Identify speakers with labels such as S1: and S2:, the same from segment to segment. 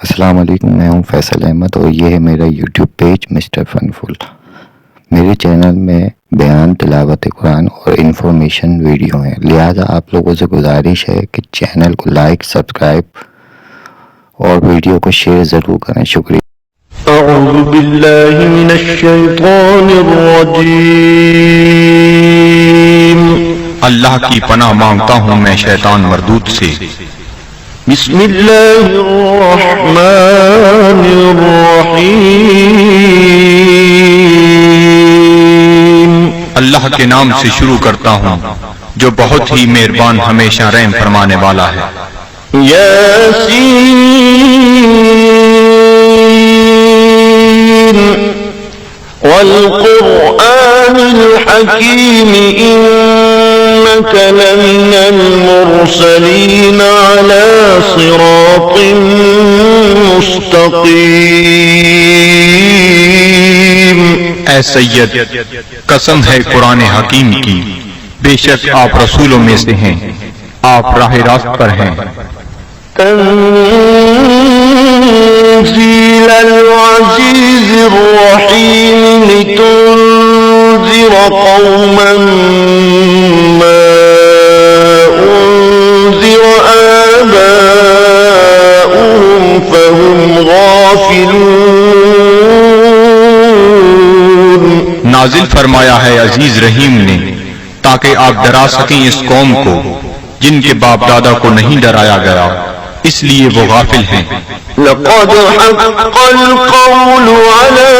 S1: السلام علیکم، میں ہوں فیصل احمد اور یہ ہے میرا یوٹیوب پیج مسٹر فنفل۔ میرے چینل میں بیان، تلاوت قرآن اور انفارمیشن ویڈیو ہیں، لہذا آپ لوگوں سے گزارش ہے کہ چینل کو لائک، سبسکرائب اور ویڈیو کو شیئر ضرور کریں۔ شکریہ۔
S2: اعوذ باللہ من الشیطان الرجیم۔
S3: اللہ کی پناہ مانگتا ہوں میں شیطان مردود سے۔
S2: بسم اللہ الرحمن الرحیم۔
S3: اللہ کے نام سے شروع کرتا ہوں جو بہت ہی مہربان، ہمیشہ رحم فرمانے والا ہے۔
S2: یاسین والقرآن الحکیم إنك لمن المرسلين على صراط مستقيم۔
S3: اے سید، قسم ہے قرآن حکیم کی، بے شک آپ رسولوں میں سے ہیں، آپ راہ راست پر ہیں۔
S2: تنزيل العزيز الرحيم لتنذر قوما ما أنذر آباؤهم فهم غافلون۔
S3: نازل فرمایا ہے عزیز رحیم نے تاکہ آپ ڈرا سکیں اس قوم کو جن کے باپ دادا کو نہیں ڈرایا گیا، اس لیے وہ غافل ہیں۔
S2: لقد حق القول على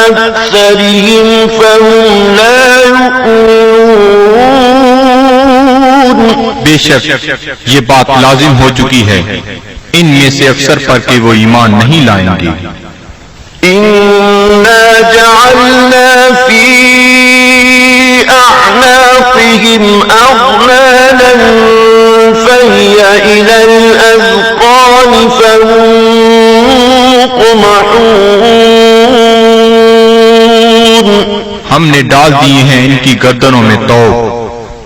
S2: أكثرهم فهم لا يؤمنون۔
S3: بے شک یہ بات لازم ہو چکی ہے ان میں سے اکثر پر کہ وہ ایمان نہیں لائیں گے۔
S2: إنا جعلنا في أعناقهم أغلالا فهي إلى الأذقان فهم مقمحون۔
S3: ہم نے ڈال دیے ہیں ان کی گردنوں میں طوق،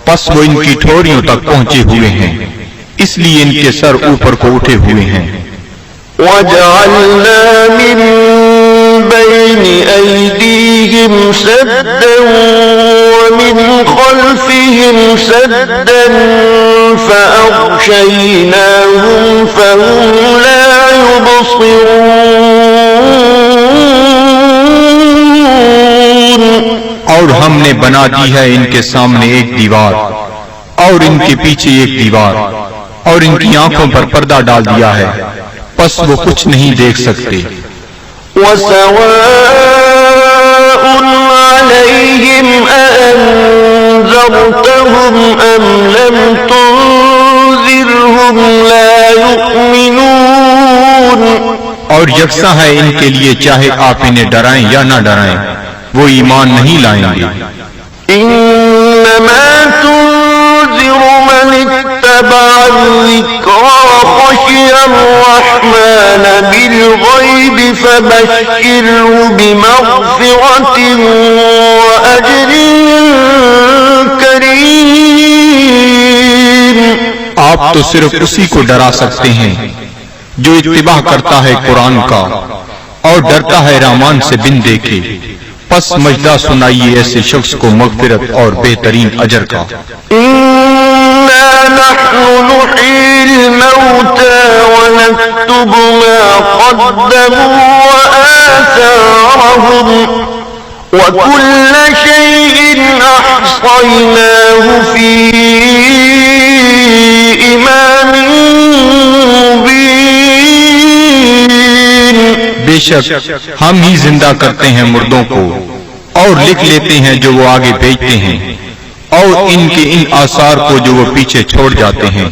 S3: پس وہ ان کی ٹھوڑیوں تک پہنچے ہوئے ہیں، اس لیے ان کے سر اوپر کو اٹھے ہوئے ہیں۔
S2: وجعلنا من بين أيديهم سدا ومن خلفهم سدا فأغشيناهم فهم لا يبصرون۔
S3: اور ہم نے بنا دی ہے ان کے سامنے ایک دیوار اور ان کے پیچھے ایک دیوار، اور ان کی آنکھوں پر پردہ ڈال دیا ہے، پس وہ کچھ نہیں دیکھ سکتے۔
S2: وسواء عليهم أأنذرتهم أم لم تنذرهم لا يؤمنون۔
S3: اور یکساں ہے ان کے لیے چاہے آپ انہیں ڈرائیں یا نہ ڈرائیں، وہ ایمان نہیں لائیں گے۔
S2: إنما تنذر من اتبع الذكر وخشي الرحمن بالغيب فبشره بمغفرة وأجر كريم۔
S3: آپ تو صرف اسی کو ڈرا سکتے ہیں جو اتباع کرتا ہے قرآن کا اور ڈرتا ہے رحمان سے بن دیکھے، پس مجدہ سنائیے ایسے شخص کو مغفرت اور بہترین اجر کا۔
S2: إنا نحن نحيي الموتى ونكتب ما قدموا وآثارهم وكل شيء أحصيناه في إمام مبين۔
S3: بے شک ہم ہی زندہ کرتے ہیں مردوں کو اور لکھ لیتے ہیں جو وہ آگے بھیجتے ہیں، اور ان کے ان آثار کو جو وہ پیچھے چھوڑ جاتے ہیں،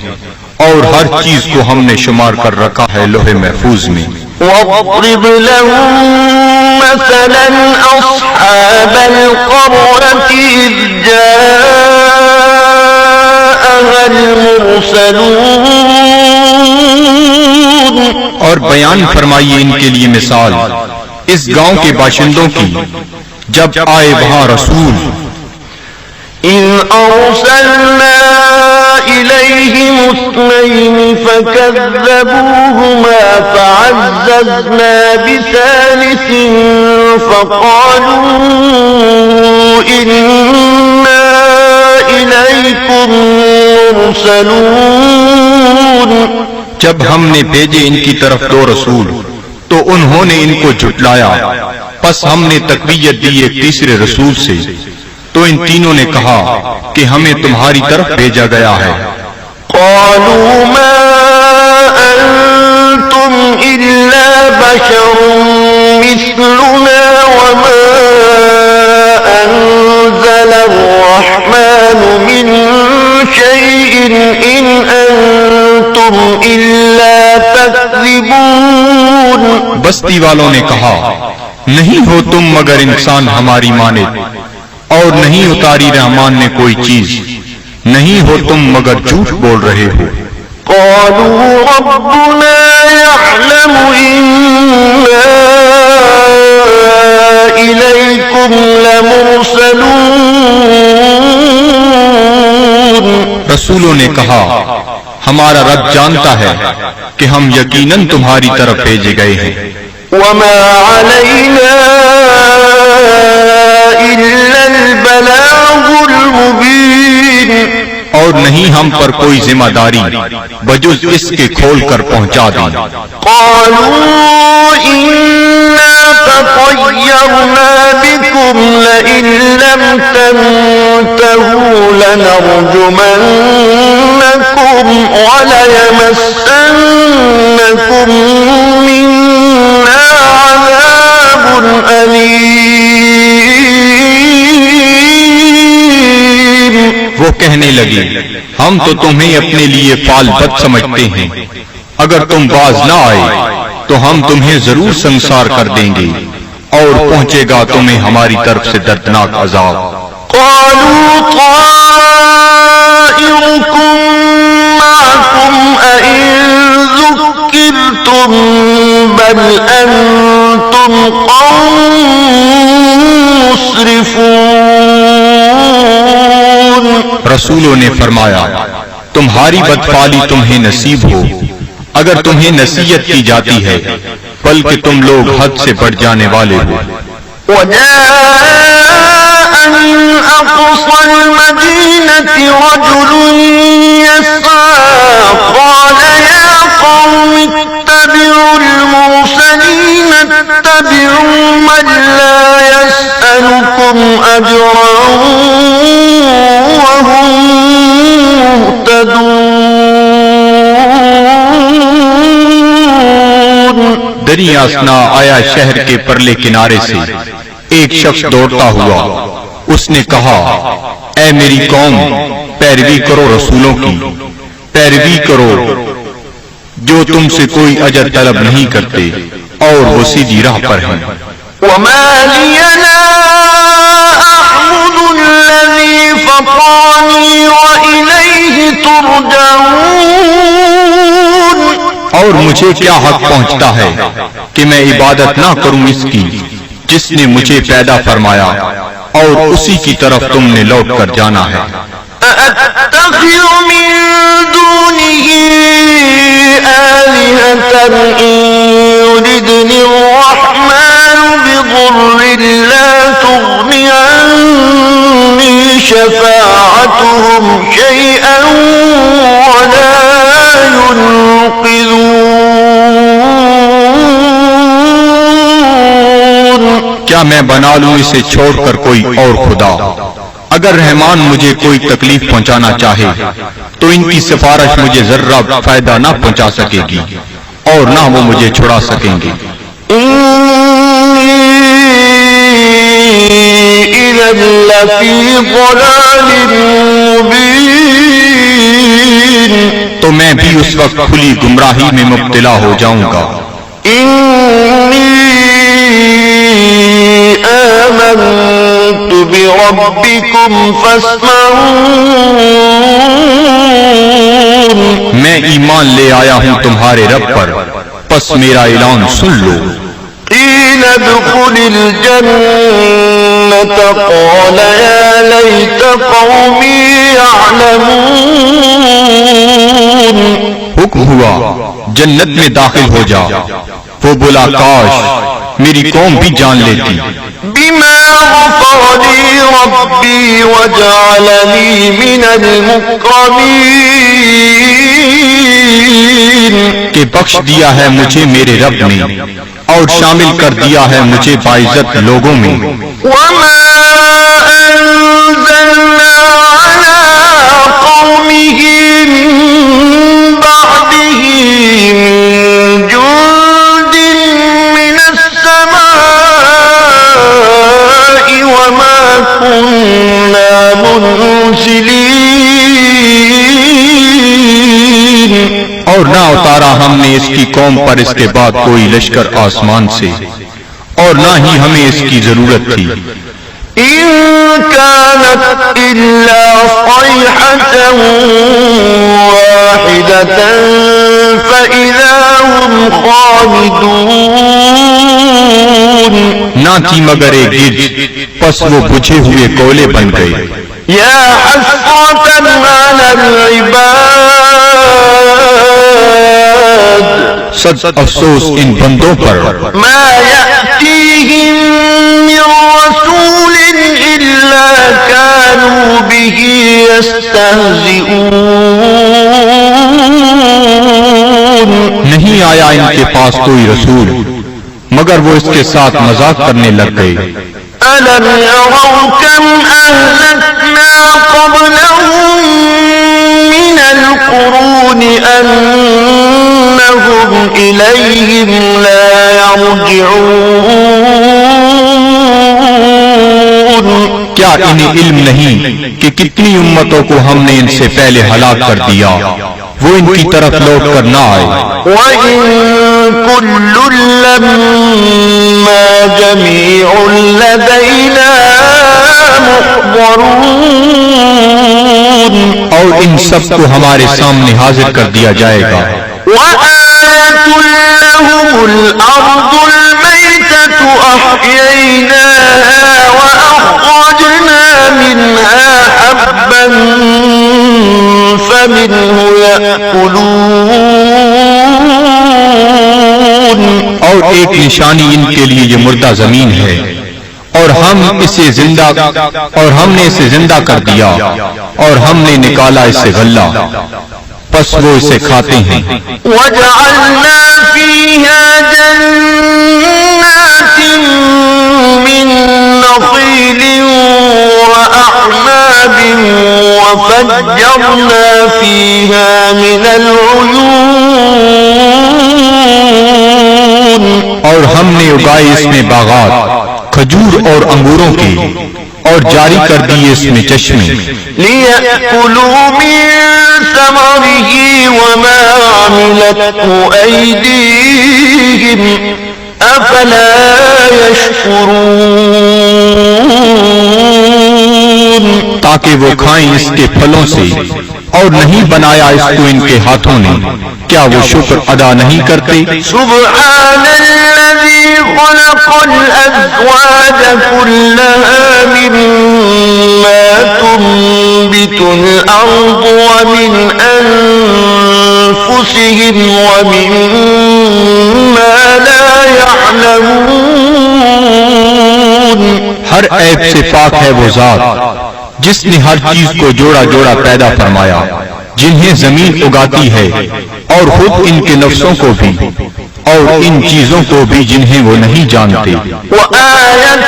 S3: اور ہر چیز کو ہم نے شمار کر رکھا ہے لوح محفوظ میں۔
S2: واضرب لهم مثلا أصحاب القرية إذ جاءها المرسلون۔
S3: اور بیان فرمائیے ان کے لیے مثال اس گاؤں کے باشندوں کی جب آئے وہاں رسول۔
S2: إذ أرسلنا إليهم 2 فكذبوهما فعززنا بثالث فقالوا إنا إليكم مرسلون.
S3: جب ہم نے بھیجے ان کی طرف 2 رسول تو انہوں نے ان کو جھٹلایا، پس ہم نے تقویت دی ایک تیسرے رسول سے، تو ان تینوں نے کہا کہ ہمیں تمہاری طرف بھیجا گیا ہے.
S2: قالوا ما أنتم إلا بشر مثلنا وما أنزل الرحمن من شيء إن أنتم إلا تكذبون.
S3: بستی والوں نے کہا نہیں ہو تم مگر انسان ہماری مانند، اور نہیں اتاری رحمان نے کوئی چیز، نہیں ہو تم مگر جھوٹ بول رہے ہو.
S2: قالوا ربنا يعلم إنا إليكم لمرسلون.
S3: رسولوں نے کہا ہمارا رب جانتا ہے کہ ہم یقیناً تمہاری طرف بھیجے گئے ہیں.
S2: وما علينا إلا البلاغ المبين.
S3: اور نہیں ہم پر کوئی ذمہ داری بجز اس کے کھول کر پہنچا دیں.
S2: قالوا إنا تطيرنا بكم لئن لم تنتهوا لنرجمنكم وليمسنكم منا عذاب أليم.
S3: وہ کہنے لگی ہم تو تمہیں اپنے لیے فال بد سمجھتے ہیں، اگر تم باز نہ آئے تو ہم تمہیں ضرور سنسار کر دیں گے اور پہنچے گا تمہیں ہماری طرف سے دردناک عذاب.
S2: قالوا طائركم معكم أئن ذكرتم بل أنتم قوم مسرفون.
S3: رسولوں نے فرمایا تمہاری بدفعلی تمہیں نصیب ہو اگر تمہیں نصیحت کی جاتی ہے، بلکہ تم لوگ حد سے بڑھ جانے والے ہو.
S2: وجاء من أقصى المدينة رجل يسعى قال يا قوم اتبعوا المرسلين اتبعوا من لا يسألكم أجرا وهم مهتدون.
S3: دریا اسنا آیا شہر کے پرلے کنارے سے ایک شخص دوڑتا ہوا. اس نے کہا اے میری قوم، پیروی کرو رسولوں کی، پیروی کرو جو تم سے کوئی اجر طلب نہیں کرتے اور وہ سیدھی راہ پر ہیں.
S2: وما لي لا أعبد الذي فطرني وإليه ترجعون.
S3: اور مجھے کیا حق پہنچتا ہے کہ میں عبادت نہ کروں اس کی جس نے مجھے پیدا فرمایا اور اسی کی طرف تم نے لوٹ کر جانا ہے.
S2: أأتخذ من دونه آلهة إن يردني الرحمن بضر لا تغني عني شفاعتهم شيئا ولا ينقذون.
S3: کیا میں بنا لوں اسے چھوڑ کر کوئی اور خدا؟ اگر رحمان مجھے کوئی تکلیف پہنچانا چاہے تو ان کی سفارش مجھے ذرہ فائدہ نہ پہنچا سکے گی اور نہ وہ مجھے چھڑا سکیں گے.
S2: إِذًا لَّفِي ضَلَالٍ مُّبِينٍ.
S3: تو میں بھی اس وقت کھلی گمراہی میں مبتلا ہو جاؤں گا.
S2: آمنت بربكم فاسمعون.
S3: میں ایمان لے آیا ہوں تمہارے رب پر، پس میرا اعلان سن لو.
S2: قيل ادخل الجنة قال يا ليت قومي يعلمون.
S3: حکم ہوا جنت میں داخل ہو جا. وہ بولا کاش میری قوم بھی جان لیتی.
S2: بما غفر لي ربي وجعلني من المكرمين.
S3: کہ بخش دیا ہے مجھے میرے رب نے اور شامل کر دیا ہے مجھے باعزت لوگوں میں.
S2: وما أنزلنا على قومه من بعده من جند من السماء وما كنا منزلين.
S3: اور نہ اتارا ہم نے اس کی قوم پر اس کے بعد کوئی لشکر آسمان سے اور نہ ہی ہمیں اس کی ضرورت تھی.
S2: إن كانت إلا صيحة واحدة فإذا هم خامدون.
S3: نہ تھی مگر ایک گرج پس وہ بجھے ہوئے کولے بن گئے.
S2: يا حسرة على العباد
S3: سخت افسوس ان بندوں پر
S2: ما يأتيهم من رسول إلا كانوا به يستهزئون.
S3: نہیں آیا ان کے پاس کوئی رسول مگر وہ اس کے ساتھ مذاق کرنے لگ گئے.
S2: ألم يروا كم أهلكنا قبلهم من القرون أنهم إليهم لا يرجعون.
S3: کیا انہیں علم نہیں کہ کتنی امتوں کو ہم نے ان سے پہلے ہلاک کر دیا وہ ان کی طرف لوٹ کر نہ آئے.
S2: وإن كل لما جميع لدينا محضرون.
S3: اور ان سب کو ہمارے سامنے حاضر کر دیا جائے گا.
S2: وآية لهم الأرض الميتة أحييناها وأخرجنا منها حبا فمنه يأكلون.
S3: اور ایک نشانی ان کے لیے یہ مردہ زمین ہے اور ہم نے اسے زندہ کر دیا اور ہم نے نکالا اس سے غلہ پس وہ اسے کھاتے ہیں.
S2: وجعلنا فيها جنات من نخيل وأعناب وفجرنا فيها من العيون.
S3: اور ہم نے اگائے اس میں باغات کھجور اور انگوروں کے اور جاری کر دیے اس میں چشمے.
S2: ليأكلوا من ثمره وما عملته أيديهم أفلا يشكرون.
S3: تاکہ وہ کھائیں اس کے پھلوں سے اور نہیں بنایا اس کو ان کے ہاتھوں نے کیا وہ شکر ادا نہیں کرتے.
S2: سبحان الذي خلق الأزواج كلها مما تنبت الأرض ومن أنفسهم ومما لا يعلمون.
S3: ہر عیب سے پاک ہے وہ ذات جس نے ہر چیز کو جوڑا جوڑا پیدا فرمایا جنہیں زمین اگاتی ہے اور خود ان کے نفسوں کو بھی اور ان چیزوں کو بھی جنہیں وہ نہیں جانتے.
S2: وآية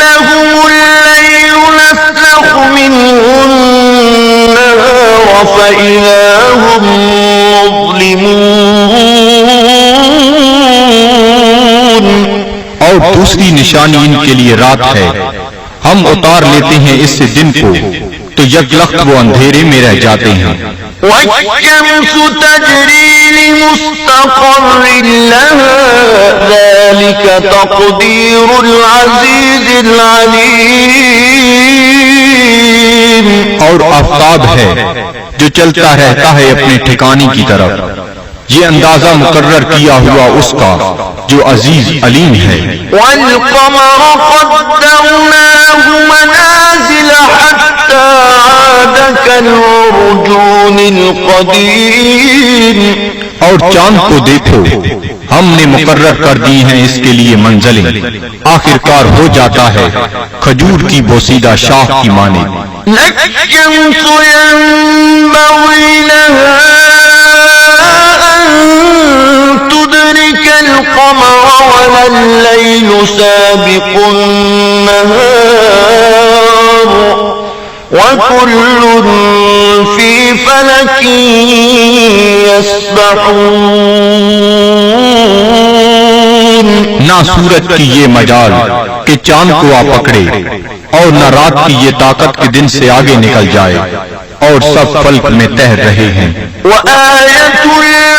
S2: لهم الليل نسلخ منه النهار فإذا هم مظلمون.
S3: اور دوسری نشانی ان کے لیے رات ہے ہم اتار لیتے ہیں اس سے دن کو تو یکلخت وہ اندھیرے میں رہ جاتے ہیں.
S2: والشمس تجري لمستقر لها ذلك تقدير العزيز العليم.
S3: اور آفتاب ہے جو چلتا رہتا ہے اپنے ٹھکانے کی طرف یہ اندازہ مقرر کیا ہوا اس کا جو عزیز علیم ہے۔
S2: والقمر قدرناه منازل حتى عاد كالعرجون القديم۔
S3: اور چاند کو دیکھو، ہم نے مقرر کر دی ہیں اس کے لیے منزلیں، آخر کار ہو جاتا ہے کھجور کی بوسیدہ شاخ کی مانند۔
S2: الشمس ينبغي لها أن تدرك القمر ولا الليل سابق النهار وكل في فلك يسبحون۔
S3: نہ سورج کی یہ مجال کہ چاند کو آ پکڑے، اور نہ رات کی یہ طاقت کے دن سے آگے نکل جائے، اور سب فلک میں تہر رہے ہیں۔
S2: وآية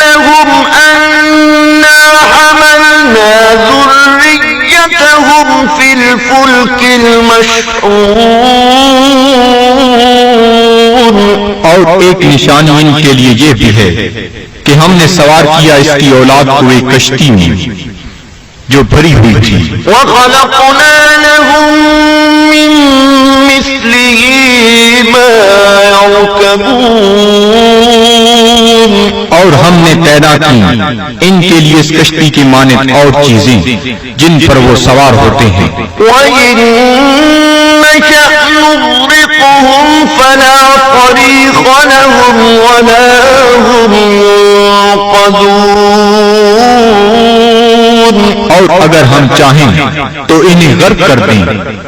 S2: لهم أنا حملنا ذريتهم في الفلك المشحون۔
S3: اور ایک نشانی ان کے لیے یہ بھی ہے کہ ہم نے سوار کیا اس کی اولاد کو ایک کشتی میں جو بھری ہوئی تھی۔
S2: وخلقنا لهم من مثله ما يركبون۔
S3: اور ہم نے پیدا کی ان کے لیے اس کشتی کی مانند اور چیزیں جن پر وہ سوار ہوتے ہیں۔
S2: وإن نشأ نغرقهم فلا طريق لهم ولا هم ينقذون۔
S3: اور اگر ہم چاہیں تو انہیں غرق کر دیں،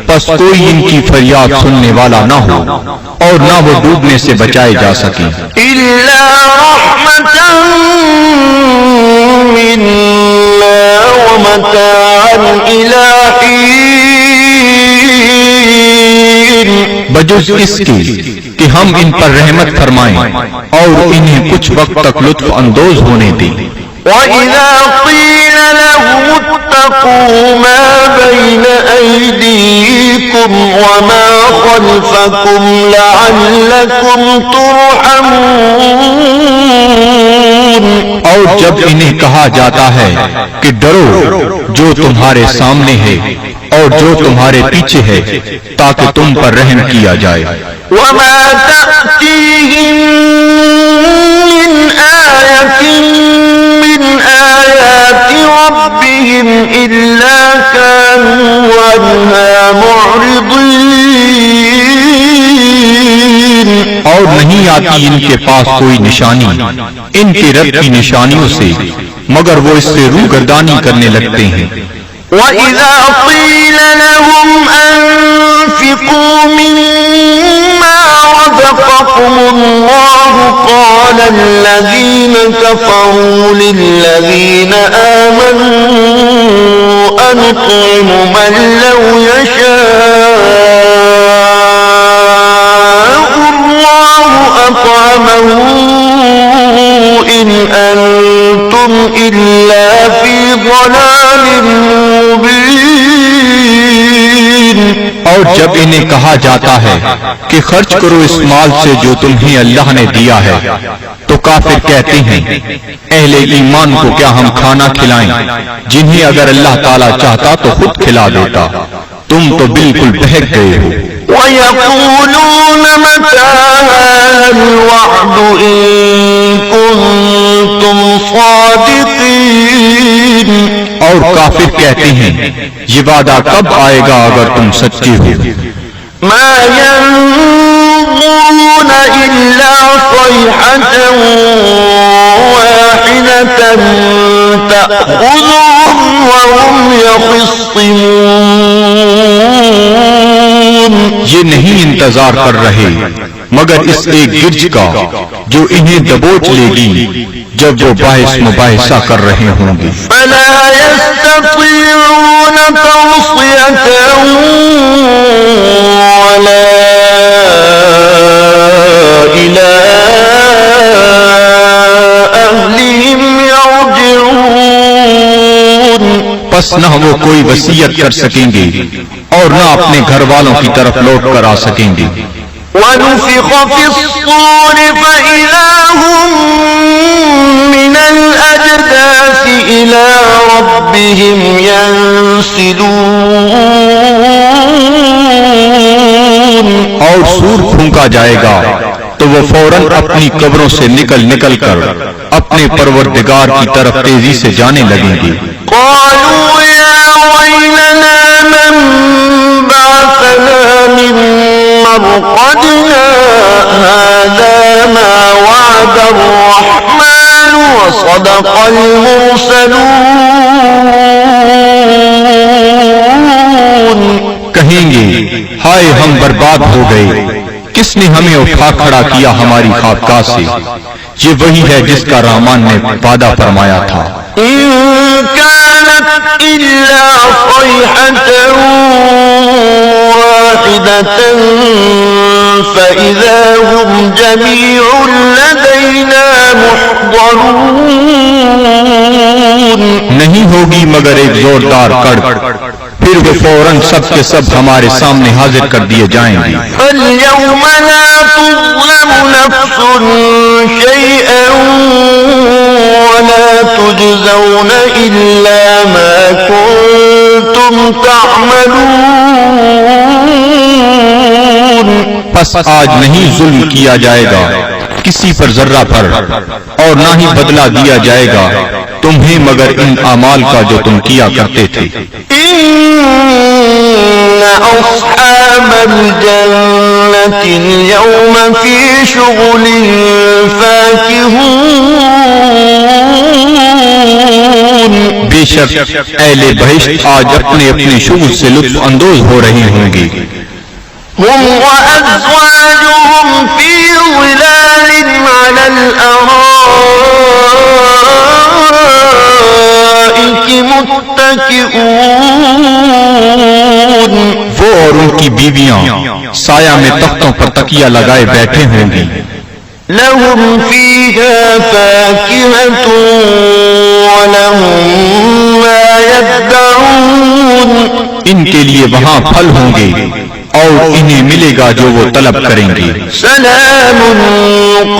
S3: پس کوئی ان کی فریاد سننے والا نہ ہو اور نہ وہ ڈوبنے سے بچائے جا سکیں۔
S2: إلا رحمة منا ومتاعا إلى حين۔
S3: بجز اس کے کہ ہم ان پر رحمت فرمائیں اور انہیں کچھ وقت تک لطف اندوز ہونے دیں۔
S2: وَإِذَا قِيلَ لَهُمُ اتَّقُوا مَا بَيْنَ أَيْدِيكُمْ وَمَا خَلْفَكُمْ لَعَلَّكُمْ تُرْحَمُونَ۔
S3: اور جب انہیں کہا جاتا ہے کہ ڈرو جو تمہارے سامنے ہے اور جو تمہارے پیچھے ہے تاکہ تم پر رحم کیا جائے۔
S2: وَمَا تَأْتِيهِم مِّنْ آيَةٍ من آيات ربهم إلا كانوا عنها معرضين۔
S3: اور نہیں آتی ان کے پاس کوئی نشانی ان کے رب کی نشانیوں سے مگر وہ اس سے روگردانی کرنے لگتے ہیں۔
S2: وَإِذَا قِيلَ لَهُمْ أَنفِقُوا مِمَّا رَزَقَكُمُ اللَّهُ قَالَ الَّذِينَ كَفَرُوا لِلَّذِينَ آمَنُوا أَنُطْعِمُ مَن لَّوْ يَشَاءُ اللَّهُ أَطْعَمَهُ إِنْ أَنتُمْ إِلَّا فِي ضَلَالٍ مُّبِينٍ۔
S3: اور جب انہیں کہا جاتا ہے کہ خرچ کرو اس مال سے جو تمہیں اللہ نے دیا ہے تو کافر کہتے ہیں اہل ایمان کو کیا ہم کھانا کھلائیں جنہیں اگر اللہ تعالیٰ چاہتا تو خود کھلا دیتا، تم تو بالکل بہک گئے ہو۔
S2: وَيَقُولُونَ مَتَىٰ هَٰذَا الْوَعْدُ إِن كُنتُمْ صَادِقِينَ۔
S3: اور کافر کہتے ہیں یہ وعدہ کب آئے گا اگر تم سچے ہو۔
S2: مَا يَنظُرُونَ إِلَّا صَيْحَةً وَاحِدَةً تَأْخُذُهُمْ وَهُمْ يَخِصِّمُونَ۔
S3: یہ نہیں انتظار کر رہے مگر اس ایک گرج کا جو انہیں دبوچ لے گی جب وہ باعث مباحثہ کر رہے ہوں گے۔
S2: فَلَا يَسْتَطِيعُونَ تَوْصِيَةً وَلَا إِلَىٰ أَهْلِهِمْ يَرْجِعُونَ۔
S3: پس نہ وہ کوئی وصیت کر سکیں گے اور نہ اپنے گھر والوں کی طرف لوٹ کر آ سکیں گے۔
S2: وَنُفِخَ فِي الصُّورِ فَإِذَا هُم مِّنَ ربهم ينسلون
S3: اور سور پھونکا جائے گا تو وہ فوراً اپنی قبروں سے نکل کر اپنے پروردگار کی طرف تیزی سے جانے لگیں گے۔
S2: قالوا يا ويلنا من بعثنا من مرقدنا هذا ما وعد الرحمن وصدق المرسلون۔
S3: کہیں گے ہائے ہم برباد ہو گئے، کس نے ہمیں اٹھا کھڑا کیا ہماری خوابگاہ سے؟ یہ وہی ہے جس کا رحمان نے وعدہ فرمایا تھا۔
S2: إن كانت إلا صيحة واحدة فإذا هم جميع لدينا محضرون۔
S3: نہیں ہوگی مگر ایک زوردار کڑک، پھر وہ فوراً سب کے سب ہمارے سامنے حاضر کر دیے جائیں گے۔
S2: فاليوم لا تظلم نفس شيئا ولا تجزون إلا ما كنتم تعملون۔
S3: پس آج نہیں ظلم کیا جائے گا کسی پر ذرہ پر، اور نہ ہی بدلہ دیا جائے گا تمہیں مگر ان اعمال کا جو تم کیا کرتے تھے۔
S2: إن أصحاب الجنة اليوم في شغل فاكهون۔
S3: بے شک اہل بہشت آج اپنے اپنے شغل سے لطف اندوز ہو رہے ہوں گے۔
S2: هم وأزواجهم في ظلال على الأرائك متكئون۔
S3: وہ اور ان کی بیویاں سایہ میں تختوں پر تکیہ لگائے بیٹھے ہوں گی۔
S2: لهم فيها فاكهة ولهم ما يدعون۔
S3: ان کے لیے وہاں پھل ہوں گے اور انہیں ملے گا جو وہ طلب کریں گے۔
S2: سلام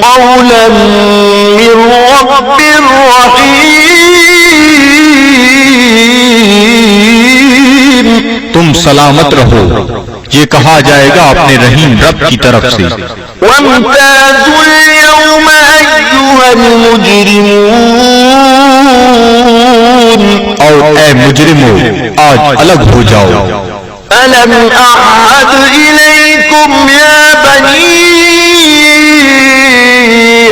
S2: قولا من رب رحيم۔
S3: تم سلامت رہو، یہ کہا جائے گا اپنے رحیم رب کی طرف سے۔
S2: وامتازوا اليوم أيها المجرمون۔
S3: اور اے مجرمو آج الگ ہو جاؤ۔
S2: ألم أعهد إليكم يا بني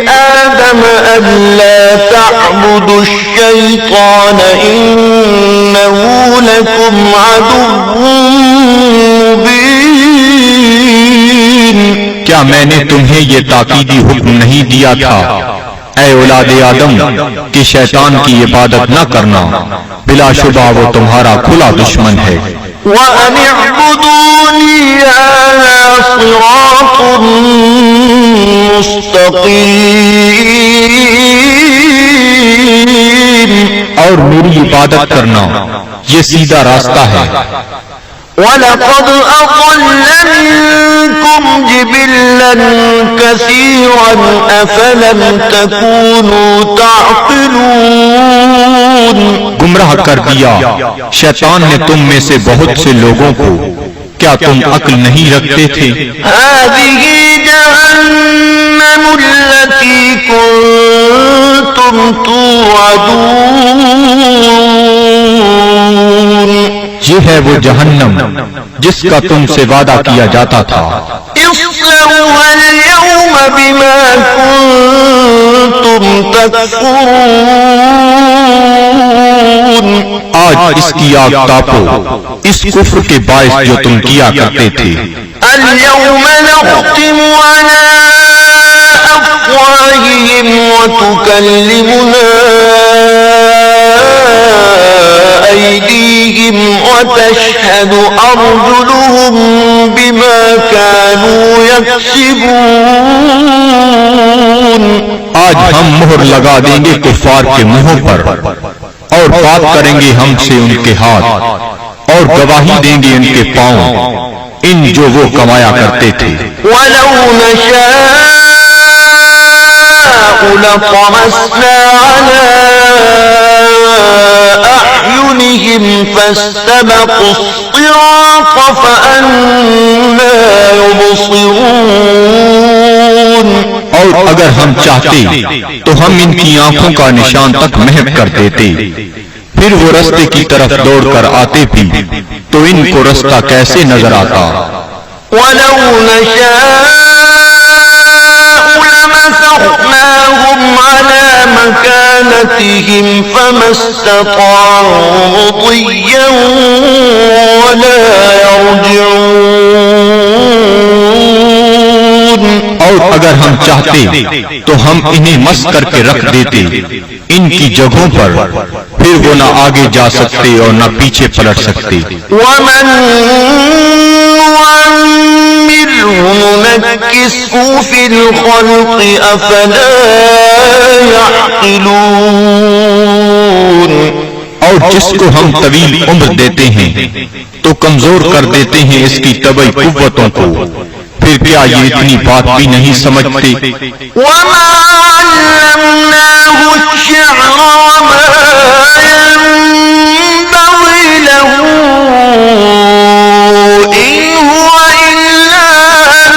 S2: آدم ألا تعبدوا الشيطان إنه لكم عدو مبين۔
S3: کیا میں نے تمہیں یہ تاکیدی حکم نہیں دیا تھا اے اولاد آدم کہ شیطان کی عبادت نہ کرنا، بلا شبہ وہ تمہارا کھلا دشمن ہے۔
S2: وأن اعبدوني هذا صراط مستقيم۔
S3: اور میری عبادت کرنا یہ سیدھا راستہ ہے۔
S2: وَلَقَدْ أَضَلَّ مِنكُمْ جِبِلًّا كَثِيرًا أَفَلَمْ تَكُونُوا تَعْقِلُونَ۔
S3: گمراہ کر دیا شیطان نے تم میں سے بہت سے لوگوں کو، کیا تم عقل نہیں رکھتے تھے؟
S2: هذه جهنم التي كنتم توعدون۔
S3: یہ ہے وہ جہنم جس کا تم سے وعدہ کیا جاتا تھا۔
S2: اصلوها اليوم بما كنتم تكفرون۔
S3: آج اس کی آگ تاپو اس کفر کے باعث جو تم کیا کرتے تھے۔
S2: اليوم نختم على أفواههم وتكلمنا أيديهم وتشهد أرجلهم بما كانوا يكسبون۔
S3: آج ہم مہر لگا دیں گے کفار کے منہوں پر، اور بات کریں گے ہم سے ان کے ہاتھ، اور گواہی دیں گے ان کے پاؤں ان جو وہ کمایا کرتے تھے۔
S2: وَلَوْ نَشَاءُ لَطَمَسْنَا عَلَىٰ فاستبقوا الصراط فأنى يبصرون.
S3: اور اگر ہم چاہتے تو ہم ان کی آنکھوں کا نشان تک محو کر دیتے، پھر وہ رستے کی طرف دوڑ کر آتے بھی تو ان کو رستہ کیسے نظر آتا.
S2: وَلَوْ نَشَاءُ لَمَسَخْنَاهُمْ عَلَى مَكَانَتِهِمْ فَمَا اسْتَطَاعُوا مُضِيًّا وَلَا يَرْجِعُونَ.
S3: اور اگر ہم چاہتے تو ہم انہیں مس کر کے رکھ دیتے ان کی جگہوں پر، پھر وہ نہ آگے جا سکتے اور نہ پیچھے پلٹ سکتے.
S2: وَمَن نُّعَمِّرْهُ نُنَكِّسْهُ فِي الْخَلْقِ أَفَلَا يَعْقِلُونَ.
S3: اور جس کو ہم طویل عمر دیتے ہیں تو کمزور کر دیتے ہیں اس کی طبعی قوتوں کو، پھر کیا یہ اتنی بات بھی نہیں سمجھتے؟
S2: وَمَا عَلَّمْنَاهُ الشِّعْرَ وَمَا يَنبَغِي لَهُ إِنْ هُوَ إِلَّا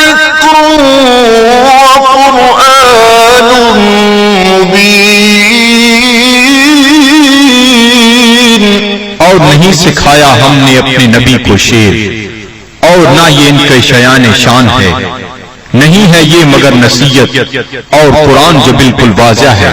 S2: ذِكْرٌ وَقُرْآنٌ مُبِينٌ.
S3: اور نہیں سکھایا ہم نے اپنے نبی کو شعر، اور نہ یہ ان کے شایان شان ہے، نہیں ہے یہ مگر نصیحت اور قرآن جو بالکل واضح ہے.